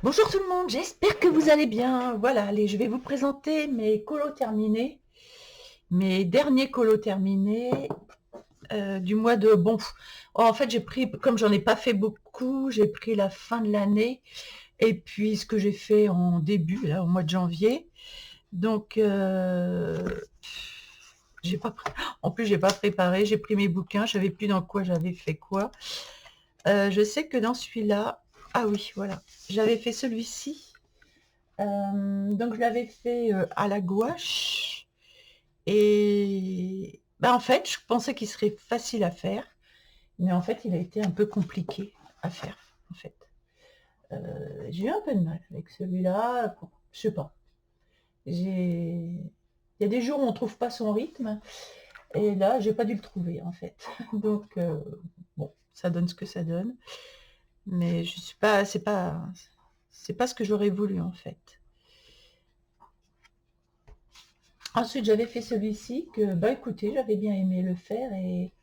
Bonjour tout le monde, j'espère que vous allez bien. Voilà, allez, je vais vous présenter mes colos terminés, mes derniers colos terminés du mois de... Bon, en fait, j'ai pris, comme j'en ai pas fait beaucoup, j'ai pris la fin de l'année et puis ce que j'ai fait en début, là, au mois de janvier. Donc, j'ai pas pris... En plus, j'ai pas préparé, j'ai pris mes bouquins, je savais plus dans quoi j'avais fait quoi. Je sais que dans celui-là, ah oui, voilà, j'avais fait celui-ci. Donc je l'avais fait à la gouache et en fait je pensais qu'il serait facile à faire, mais en fait il a été un peu compliqué à faire en fait. J'ai eu un peu de mal avec celui-là, je sais pas. Il y a des jours où on trouve pas son rythme et là j'ai pas dû le trouver en fait. Donc bon, ça donne ce que ça donne, mais je suis pas, c'est pas ce que j'aurais voulu en fait. Ensuite, j'avais fait celui-ci que, bah écoutez, j'avais bien aimé le faire et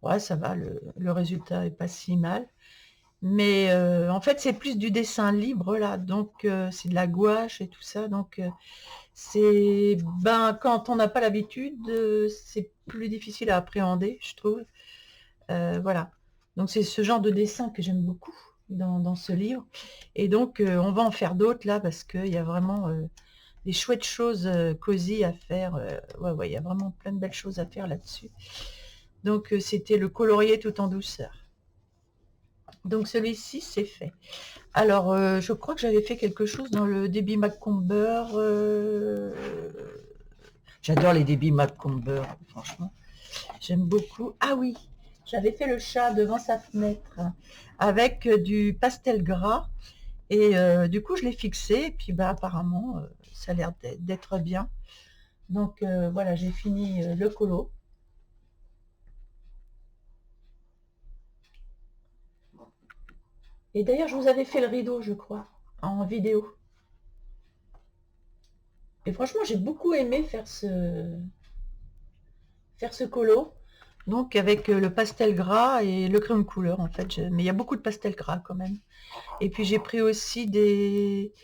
ouais, ça va, le résultat est pas si mal. Mais en fait, c'est plus du dessin libre là, donc c'est de la gouache et tout ça. Donc c'est, ben, quand on n'a pas l'habitude, c'est plus difficile à appréhender, je trouve. Voilà. Donc c'est ce genre de dessin que j'aime beaucoup dans ce livre. Et donc on va en faire d'autres là parce qu'il y a vraiment des chouettes choses cosy à faire. Ouais, ouais, il y a vraiment plein de belles choses à faire là-dessus. Donc c'était le colorier tout en douceur. Donc celui-ci, c'est fait. Alors, je crois que j'avais fait quelque chose dans le Debbie Macomber. J'adore les Debbie Macomber, franchement. J'aime beaucoup. Ah oui, j'avais fait le chat devant sa fenêtre avec du pastel gras. Et du coup, je l'ai fixé. Et puis, bah, apparemment, ça a l'air d'être bien. Donc voilà, j'ai fini le colo. Et d'ailleurs, je vous avais fait le rideau, je crois, en vidéo. Et franchement, j'ai beaucoup aimé faire ce colo. Donc avec le pastel gras et le crayon de couleur en fait. Mais il y a beaucoup de pastel gras quand même. Et puis j'ai pris aussi des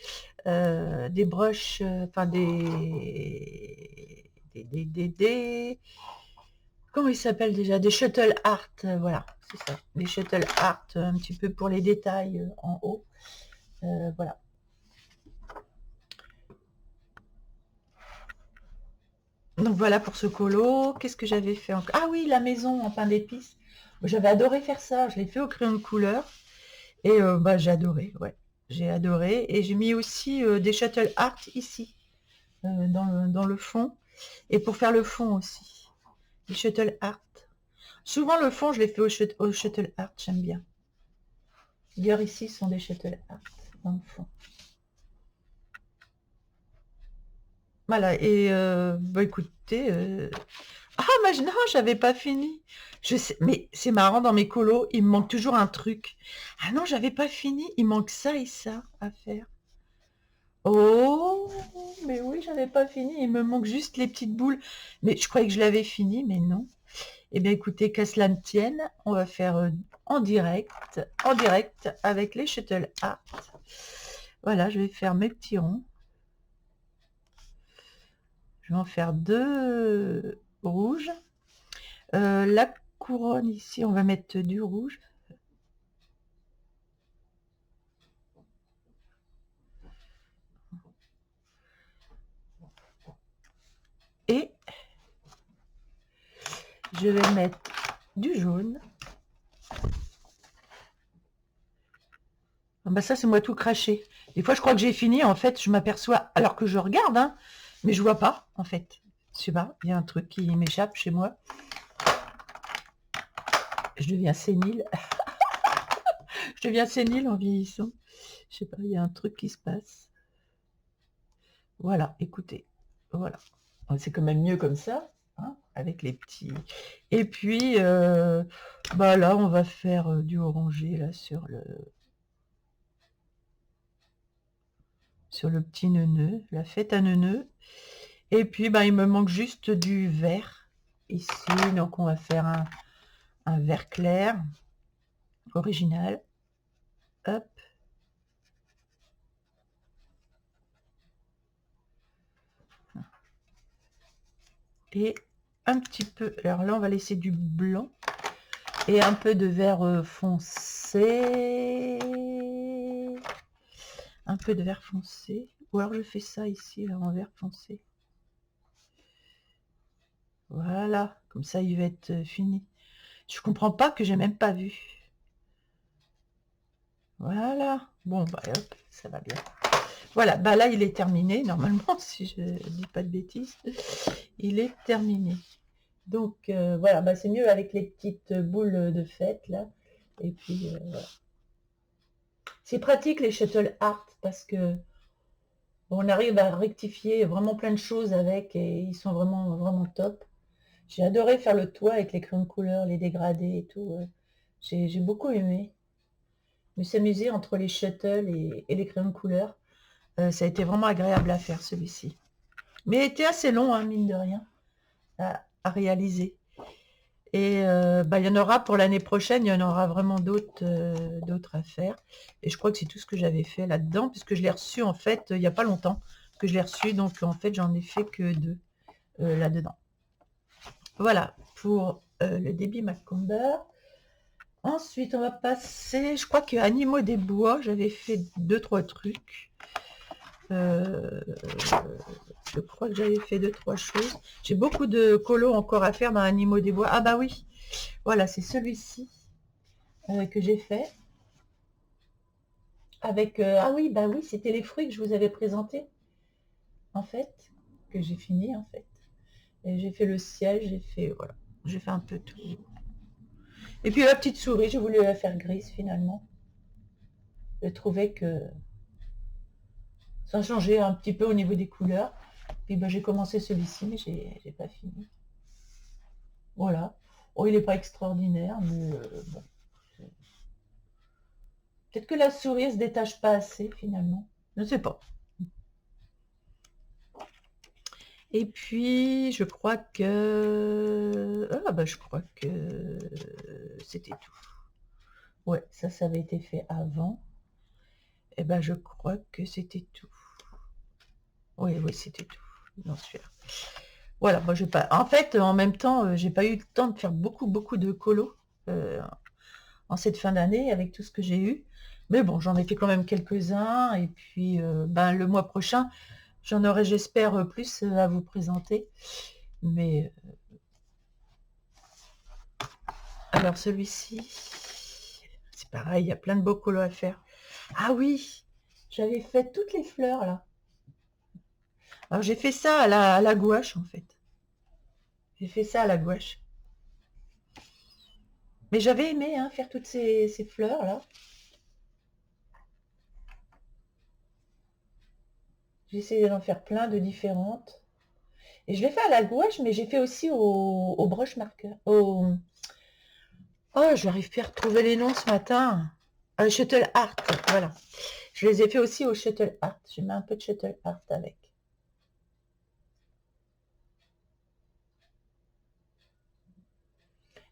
brushes, enfin comment ils s'appellent déjà? Des shuttle art, voilà, c'est ça. Des shuttle art, un petit peu pour les détails en haut. Voilà. Donc voilà pour ce colo. Qu'est-ce que j'avais fait encore? Ah oui, la maison en pain d'épices. J'avais adoré faire ça. Je l'ai fait au crayon de couleur. Et bah, j'ai adoré, ouais. J'ai adoré. Et j'ai mis aussi des shuttle art ici, dans le fond. Et pour faire le fond aussi. Des shuttle art. Souvent le fond, je l'ai fait au shuttle art. J'aime bien. D'ailleurs ici, ce sont des shuttle art dans le fond. Voilà. Et bah écoutez, ah, mais non, j'avais pas fini. Je sais, mais c'est marrant, dans mes colos, il me manque toujours un truc. Ah non, j'avais pas fini, il manque ça et ça à faire. Oh, mais oui, j'avais pas fini, il me manque juste les petites boules. Mais je croyais que je l'avais fini, mais non. Eh bien, écoutez, qu'à cela ne tienne, on va faire en direct avec les shuttle art. Voilà, je vais faire mes petits ronds. Je vais en faire deux rouges. La couronne ici, on va mettre du rouge. Et je vais mettre du jaune. Ah bah ça, c'est moi tout craché. Des fois, je crois que j'ai fini. En fait, je m'aperçois, alors que je regarde, hein, mais je vois pas, en fait. Je sais pas, il y a un truc qui m'échappe chez moi. Je deviens sénile. Je deviens sénile en vieillissant. Je sais pas, il y a un truc qui se passe. Voilà, écoutez. Voilà. C'est quand même mieux comme ça, hein, avec les petits. Et puis, bah là, on va faire du orangé là sur le petit neuneu, la fête à neuneu. Et puis, bah, il me manque juste du vert ici. Donc, on va faire un vert clair, original. Hop. et un petit peu, alors là on va laisser du blanc et un peu de vert foncé, un peu de vert foncé, ou alors je fais ça ici là, en vert foncé. Voilà, comme ça il va être fini. Je comprends pas que j'ai même pas vu. Voilà, bon bah hop, ça va bien. Voilà, bah là il est terminé normalement, si je dis pas de bêtises, il est terminé. Donc voilà, bah c'est mieux avec les petites boules de fête là. Et puis voilà. C'est pratique les shuttle art parce que on arrive à rectifier vraiment plein de choses avec et ils sont vraiment vraiment top. J'ai adoré faire le toit avec les crayons de couleur, les dégradés et tout. J'ai beaucoup aimé. Je me suis amusée entre les shuttles et les crayons de couleur. Ça a été vraiment agréable à faire celui-ci. Mais il était assez long, hein, mine de rien, à réaliser. Et bah, il y en aura pour l'année prochaine, il y en aura vraiment d'autres à faire. Et je crois que c'est tout ce que j'avais fait là-dedans, puisque je l'ai reçu en fait il n'y a pas longtemps que je l'ai reçu. Donc en fait, j'en ai fait que 2 là-dedans. Voilà pour le débit Macomber. Ensuite, on va passer, je crois que Animaux des Bois, j'avais fait 2-3 trucs. Je crois que j'avais fait 2-3 choses. J'ai beaucoup de colos encore à faire dans Animaux des Bois. Ah bah oui, voilà, c'est celui-ci que j'ai fait. Avec, ah oui, bah oui, c'était les fruits que je vous avais présentés, en fait, que j'ai fini, en fait. Et j'ai fait le ciel, j'ai fait, voilà, j'ai fait un peu tout. Et puis la petite souris, j'ai voulu la faire grise, finalement. Je trouvais que ça changeait un petit peu au niveau des couleurs. Puis bah, j'ai commencé celui-ci, mais j'ai pas fini. Voilà. Oh, il n'est pas extraordinaire, mais bon. Peut-être que la souris ne se détache pas assez, finalement. Je ne sais pas. Et puis, je crois que... Ah bah, je crois que c'était tout. Ouais, ça avait été fait avant. Et ben, je crois que c'était tout. Oui, oui, c'était tout. Non, celui-là. Voilà, moi, je pas... En fait, en même temps, j'ai pas eu le temps de faire beaucoup de colos en cette fin d'année avec tout ce que j'ai eu. Mais bon, j'en ai fait quand même quelques-uns. Et puis, ben, le mois prochain, j'en aurai, j'espère, plus à vous présenter. Mais alors celui-ci, c'est pareil, il y a plein de beaux colos à faire. Ah oui, j'avais fait toutes les fleurs là. Alors j'ai fait ça à la gouache en fait. J'ai fait ça à la gouache. Mais j'avais aimé hein, faire toutes ces fleurs là. J'ai essayé d'en faire plein de différentes. Et je l'ai fait à la gouache, mais j'ai fait aussi au brush marker. Oh, je n'arrive plus à retrouver les noms ce matin. Shuttle art, voilà. Je les ai fait aussi au shuttle art. J'ai mis un peu de shuttle art avec.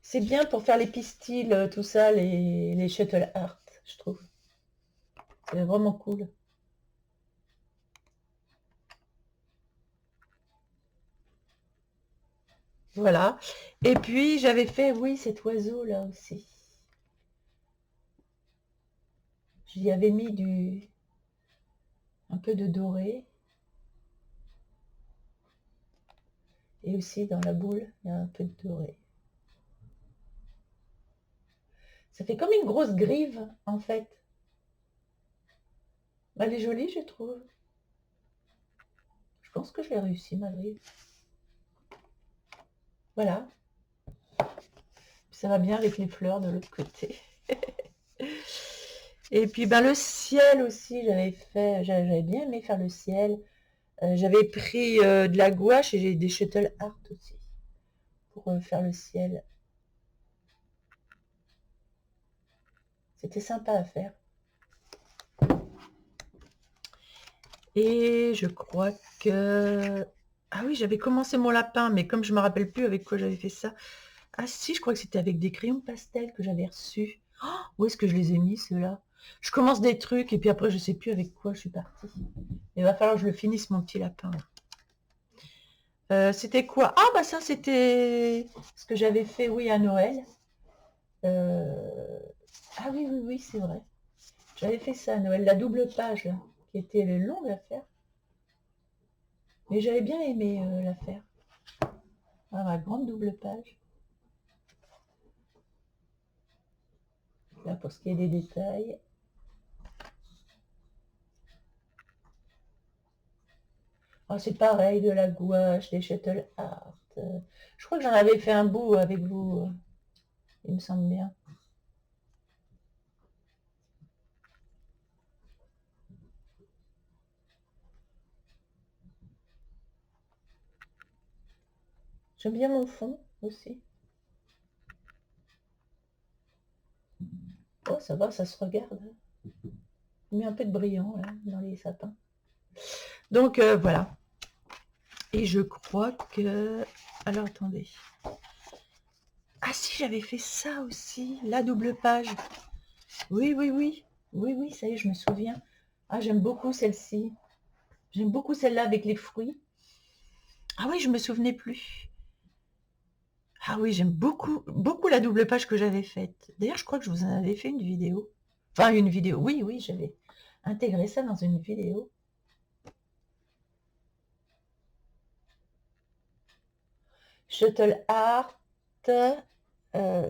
C'est bien pour faire les pistils, tout ça, les shuttle art, je trouve. C'est vraiment cool. Voilà. Et puis, j'avais fait, oui, cet oiseau là aussi. J'y avais mis un peu de doré. Et aussi dans la boule, il y a un peu de doré. Ça fait comme une grosse grive, en fait. Elle est jolie, je trouve. Je pense que je l'ai réussi, ma grive. Voilà. Ça va bien avec les fleurs de l'autre côté. Et puis ben, le ciel aussi, j'avais bien aimé faire le ciel. J'avais pris de la gouache et j'ai des shuttle art aussi pour faire le ciel. C'était sympa à faire. Et je crois que... Ah oui, j'avais commencé mon lapin, mais comme je ne me rappelle plus avec quoi j'avais fait ça. Ah si, je crois que c'était avec des crayons pastel que j'avais reçus. Oh, où est-ce que je les ai mis, ceux-là? Je commence des trucs et puis après, je ne sais plus avec quoi je suis partie. Il va falloir que je le finisse, mon petit lapin. C'était quoi? Ah bah ça c'était ce que j'avais fait, oui, à Noël. Ah oui, oui, oui, c'est vrai. J'avais fait ça à Noël, la double page, là, qui était longue à faire. Mais j'avais bien aimé la faire. Ah, ma grande double page. Là, pour ce qui est des détails. Ah, c'est pareil, de la gouache, des shuttle art. Je crois que j'en avais fait un bout avec vous, il me semble bien. J'aime bien mon fond aussi. Oh, ça va, ça se regarde. Il met un peu de brillant là, dans les sapins. Donc voilà. Et je crois que... Alors attendez. Ah si, j'avais fait ça aussi, la double page. Oui, oui, oui. Oui, oui, ça y est, je me souviens. Ah, j'aime beaucoup celle-ci. J'aime beaucoup celle-là avec les fruits. Ah oui, je me souvenais plus. Ah oui, j'aime beaucoup, beaucoup la double page que j'avais faite. D'ailleurs, je crois que je vous en avais fait une vidéo. Enfin, une vidéo. Oui, oui, j'avais intégré ça dans une vidéo. Shuttle Art. euh,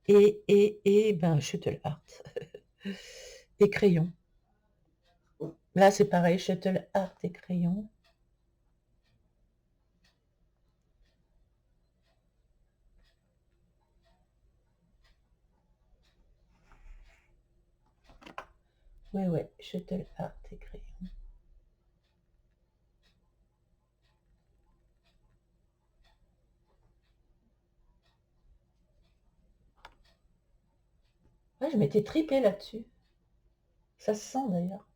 ben, Shuttle Art. Et crayon. Là, c'est pareil, Shuttle Art et crayon. Ouais, ouais, Shuttle Art et crayon. Ouais, je m'étais tripée là-dessus. Ça se sent d'ailleurs.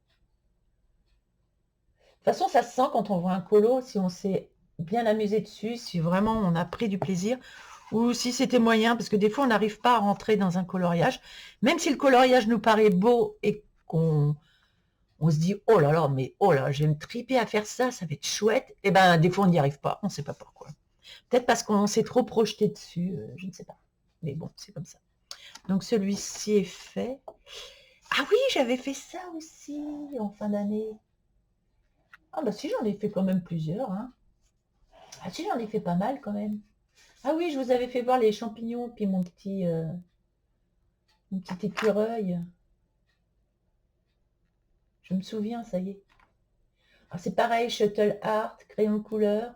De toute façon, ça se sent quand on voit un colo, si on s'est bien amusé dessus, si vraiment on a pris du plaisir, ou si c'était moyen, parce que des fois on n'arrive pas à rentrer dans un coloriage, même si le coloriage nous paraît beau et qu'on se dit oh là là, mais oh là, je vais me triper à faire ça, ça va être chouette, et ben des fois on n'y arrive pas, on ne sait pas pourquoi. Peut-être parce qu'on s'est trop projeté dessus, je ne sais pas. Mais bon, c'est comme ça. Donc celui-ci est fait. Ah oui, j'avais fait ça aussi en fin d'année. Ah bah si, j'en ai fait quand même plusieurs, hein. Ah si, j'en ai fait pas mal quand même. Ah oui, je vous avais fait voir les champignons, puis mon petit écureuil. Je me souviens, ça y est. Ah, c'est pareil, shuttle art, crayon de couleur.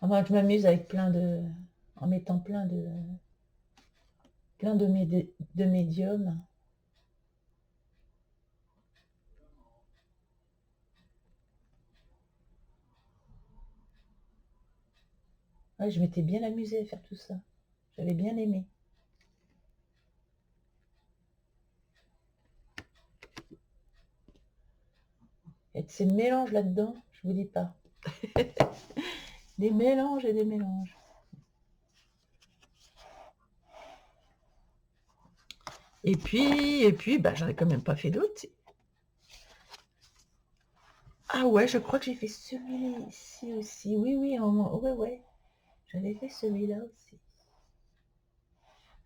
Ah, moi, je m'amuse avec en mettant plein de médiums. Ouais, je m'étais bien amusée à faire tout ça. J'avais bien aimé. Et ces mélanges là-dedans, je vous dis pas. Des mélanges et des mélanges. Et puis, bah, j'en ai quand même pas fait d'autres. Ah ouais, je crois que j'ai fait celui-ci aussi. Oui, oui, ouais, ouais. J'avais fait celui-là aussi.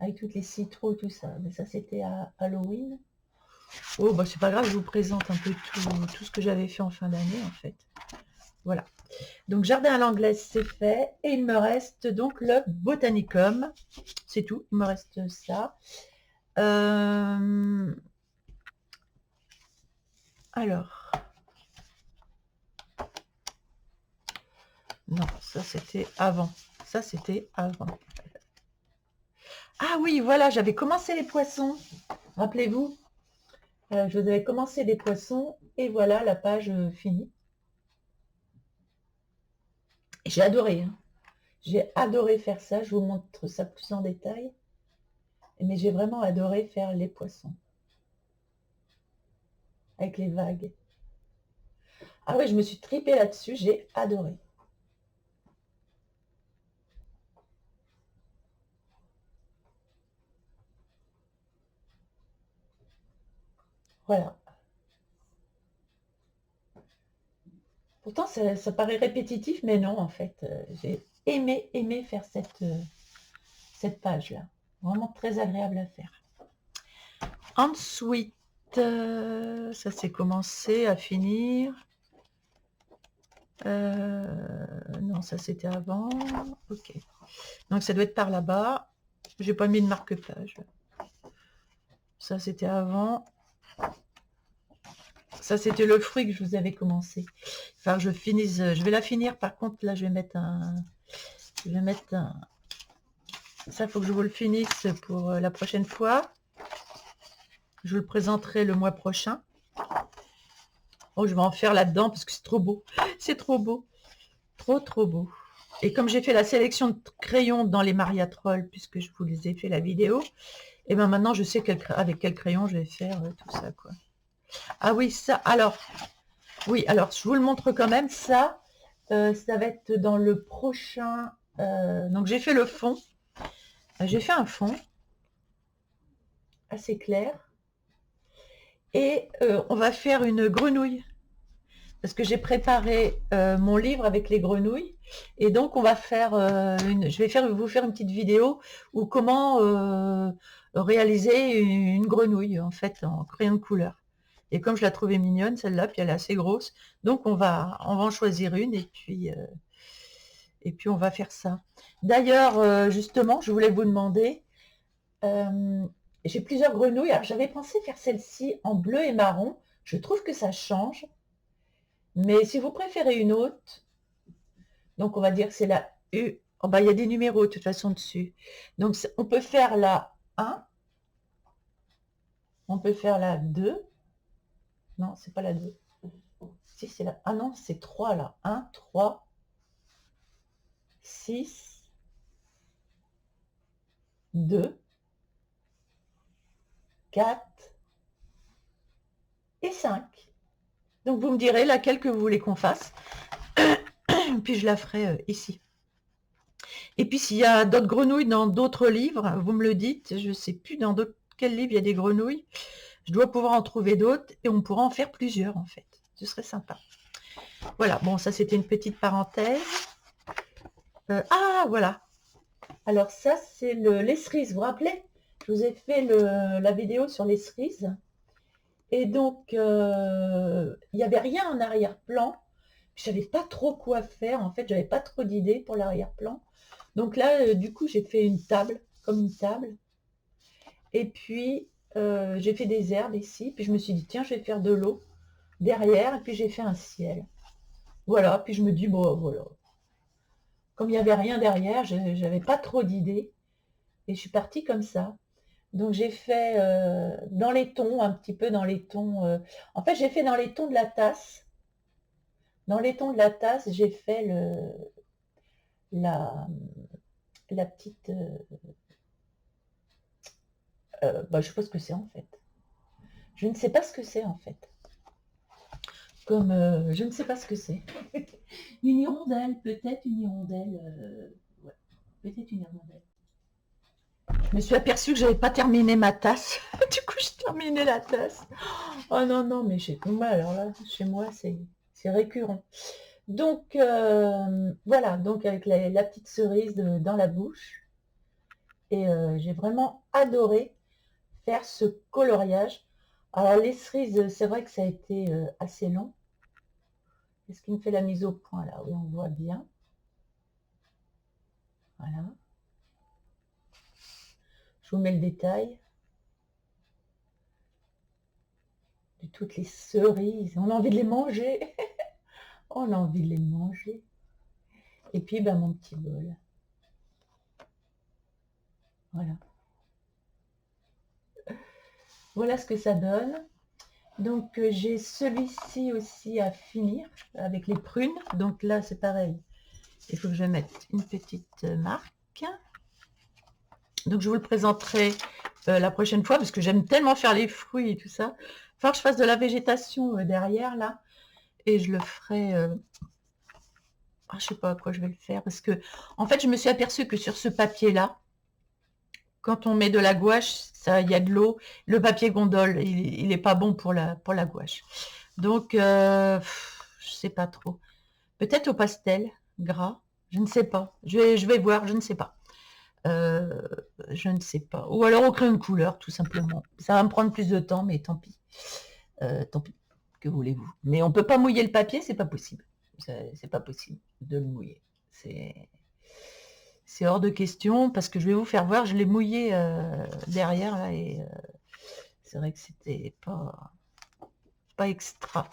Avec toutes les citrouilles, tout ça. Mais ça, c'était à Halloween. Oh, bah c'est pas grave, je vous présente un peu tout ce que j'avais fait en fin d'année, en fait. Voilà. Donc, jardin à l'anglaise, c'est fait. Et il me reste donc le botanicum. C'est tout, il me reste ça. Alors. Non, ça, c'était avant. Ça, c'était avant. Ah oui, voilà, j'avais commencé les poissons. Rappelez-vous, je vous avais commencé les poissons. Et voilà la page finie. J'ai adoré, hein. J'ai adoré faire ça. Je vous montre ça plus en détail. Mais j'ai vraiment adoré faire les poissons. Avec les vagues. Ah oui, je me suis tripée là-dessus. J'ai adoré. Voilà. Pourtant, ça paraît répétitif, mais non, en fait. J'ai aimé faire cette page-là. Vraiment très agréable à faire. Ensuite, ça s'est commencé à finir. Non, ça c'était avant. Ok. Donc ça doit être par là-bas. J'ai pas mis de marque-page. Ça c'était avant. Ça c'était le fruit que je vous avais commencé. Enfin, je finisse. Je vais la finir. Par contre, là, je vais mettre un. Ça, faut que je vous le finisse pour la prochaine fois. Je vous le présenterai le mois prochain. Oh, je vais en faire là-dedans parce que c'est trop beau. C'est trop beau. Trop beau. Et comme j'ai fait la sélection de crayons dans les Maria Troll, puisque je vous les ai fait la vidéo, et ben maintenant je sais avec quel crayon je vais faire tout ça, quoi. Ah oui, ça, alors, oui, alors je vous le montre quand même, ça va être dans le prochain, donc j'ai fait le fond, j'ai fait un fond assez clair, et on va faire une grenouille. Parce que j'ai préparé mon livre avec les grenouilles, et donc on va faire je vais vous faire une petite vidéo où comment réaliser une grenouille en fait en crayon de couleur. Et comme je la trouvais mignonne celle-là, puis elle est assez grosse, donc on va en choisir une et puis on va faire ça. D'ailleurs, justement, je voulais vous demander, j'ai plusieurs grenouilles. Alors j'avais pensé faire celle-ci en bleu et marron. Je trouve que ça change. Mais si vous préférez une autre, donc on va dire que c'est la U. Oh bah, il y a des numéros de toute façon dessus. Donc on peut faire la 1. On peut faire la 2. Non, c'est pas la 2. Si, c'est la... Ah non, c'est 3 là. 1, 3, 6, 2, 4 et 5. Donc vous me direz laquelle que vous voulez qu'on fasse. Puis je la ferai ici. Et puis s'il y a d'autres grenouilles dans d'autres livres, vous me le dites. Je ne sais plus dans quel livre il y a des grenouilles. Je dois pouvoir en trouver d'autres et on pourra en faire plusieurs en fait. Ce serait sympa. Voilà, bon, ça c'était une petite parenthèse. Ah, voilà. Alors ça, c'est les cerises. Vous vous rappelez? Je vous ai fait la vidéo sur les cerises. Et donc, il n'y avait rien en arrière-plan. Je savais pas trop quoi faire. En fait, j'avais pas trop d'idées pour l'arrière-plan. Donc là, du coup, j'ai fait une table, comme une table. Et puis, j'ai fait des herbes ici. Puis je me suis dit, tiens, je vais faire de l'eau derrière. Et puis j'ai fait un ciel. Voilà. Puis je me dis, bon, voilà. Comme il n'y avait rien derrière, je n'avais pas trop d'idées. Et je suis partie comme ça. Donc j'ai fait dans les tons, un petit peu dans les tons. En fait, j'ai fait dans les tons de la tasse. Dans les tons de la tasse, j'ai fait la petite... bah, je sais pas ce que c'est en fait. Je ne sais pas ce que c'est en fait. Comme je ne sais pas ce que c'est. Une hirondelle, peut-être une hirondelle. Ouais, peut-être une hirondelle. Je me suis aperçue que j'avais pas terminé ma tasse. Du coup, j'ai terminé la tasse. Oh non, non, mais chez moi, alors là, chez moi, c'est récurrent. Donc, voilà, donc avec la petite cerise dans la bouche. Et j'ai vraiment adoré faire ce coloriage. Alors, les cerises, c'est vrai que ça a été assez long. Est-ce qu'il me fait la mise au point là? Oui, on voit bien. Voilà. Je vous mets le détail de toutes les cerises. On a envie de les manger. On a envie de les manger. Et puis, ben, mon petit bol. Voilà. Voilà ce que ça donne. Donc, j'ai celui-ci aussi à finir avec les prunes. Donc là, c'est pareil. Il faut que je mette une petite marque. Donc, je vous le présenterai la prochaine fois parce que j'aime tellement faire les fruits et tout ça. Il va falloir que je fasse de la végétation derrière là. Et je le ferai... je ne sais pas à quoi je vais le faire parce que, en fait, je me suis aperçue que sur ce papier-là, quand on met de la gouache, il y a de l'eau. Le papier gondole, il n'est pas bon pour la gouache. Donc, je sais pas trop. Peut-être au pastel gras, je ne sais pas. Je vais voir, je ne sais pas. Euh, je ne sais pas. Ou alors au crayon de couleur, tout simplement. Ça va me prendre plus de temps, mais tant pis. Tant pis, que voulez-vous. Mais on peut pas mouiller le papier, c'est pas possible. C'est pas possible de le mouiller. C'est hors de question, parce que je vais vous faire voir, je l'ai mouillé derrière, là, et c'est vrai que c'était pas extra.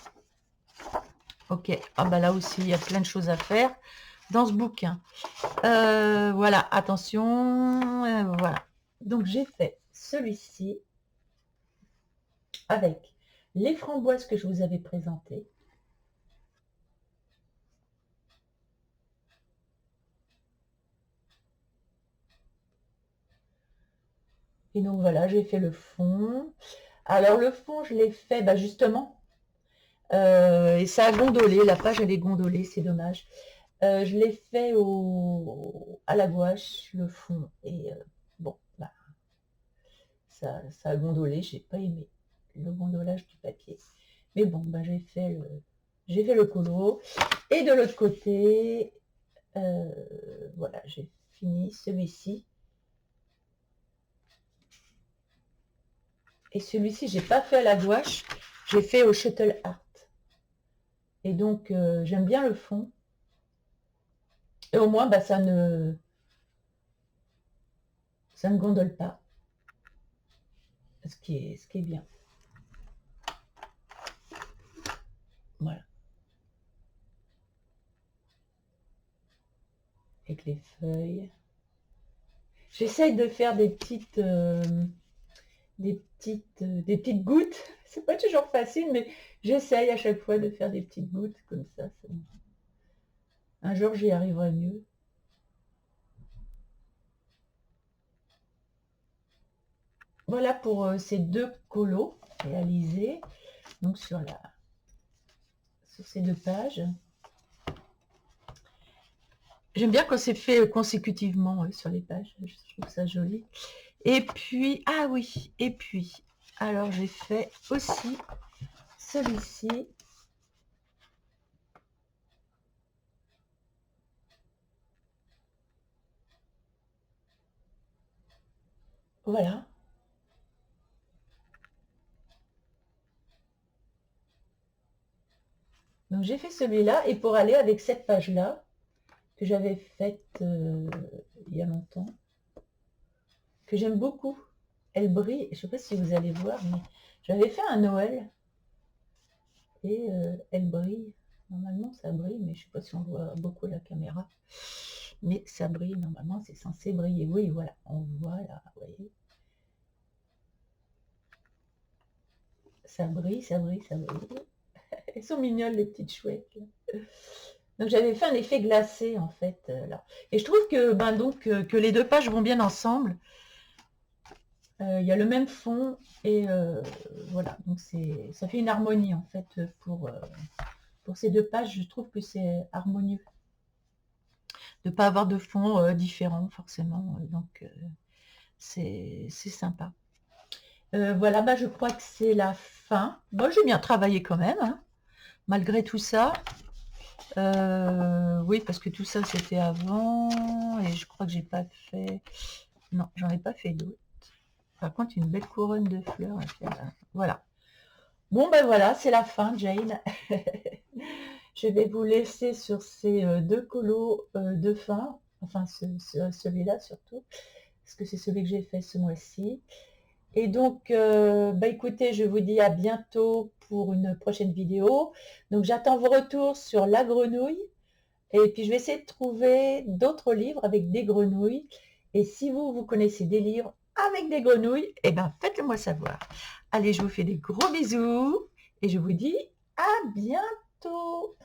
Ok, ah bah là aussi, il y a plein de choses à faire dans ce bouquin. Voilà, attention, voilà. Donc j'ai fait celui-ci avec les framboises que je vous avais présentées. Et donc voilà, j'ai fait le fond. Alors le fond, je l'ai fait bah, justement, et ça a gondolé, la page elle est gondolée, c'est dommage. Je l'ai fait à la gouache, le fond, et bon, bah, ça a gondolé, j'ai pas aimé le gondolage du papier. Mais bon, bah, j'ai fait le colo. Et de l'autre côté, voilà, j'ai fini celui-ci. Et celui-ci, j'ai pas fait à la gouache, j'ai fait au shuttle art. Et donc, j'aime bien le fond. Et au moins, bah, ça ne gondole pas. Ce qui est bien. Voilà. Avec les feuilles. J'essaye de faire des petites gouttes. C'est pas toujours facile, mais j'essaye à chaque fois de faire des petites gouttes comme ça. Un jour, j'y arriverai mieux. Voilà pour ces deux colos réalisés. Donc sur ces deux pages. J'aime bien quand c'est fait consécutivement sur les pages. Je trouve ça joli. Et puis, ah oui, et puis, alors j'ai fait aussi celui-ci. Voilà. Donc j'ai fait celui-là, et pour aller avec cette page-là, que j'avais faite il y a longtemps, que j'aime beaucoup. Elle brille, je ne sais pas si vous allez voir, mais j'avais fait un Noël, et elle brille. Normalement ça brille, mais je ne sais pas si on voit beaucoup la caméra. Mais ça brille, normalement c'est censé briller. Oui, voilà, on voit là, vous voyez. Ça brille, ça brille, ça brille. Elles sont mignonnes, les petites chouettes. Donc j'avais fait un effet glacé en fait là. Et je trouve que que les deux pages vont bien ensemble. Il y a le même fond, et voilà, donc ça fait une harmonie en fait pour ces deux pages. Je trouve que c'est harmonieux de ne pas avoir de fond différent forcément, donc c'est sympa. Voilà, bah, je crois que c'est la fin. Moi, j'ai bien travaillé quand même, hein, malgré tout ça. Oui, parce que tout ça, c'était avant, et je crois que j'ai pas fait... Non, j'en ai pas fait d'autres. Par contre, une belle couronne de fleurs à faire. Voilà. Bon, ben voilà, c'est la fin, Jane. Je vais vous laisser sur ces deux colos de fin. Enfin, celui-là surtout, parce que c'est celui que j'ai fait ce mois-ci. Et donc, bah écoutez, je vous dis à bientôt pour une prochaine vidéo. Donc, j'attends vos retours sur la grenouille. Et puis, je vais essayer de trouver d'autres livres avec des grenouilles. Et si vous connaissez des livres avec des grenouilles, eh ben, faites-le moi savoir. Allez, je vous fais des gros bisous et je vous dis à bientôt.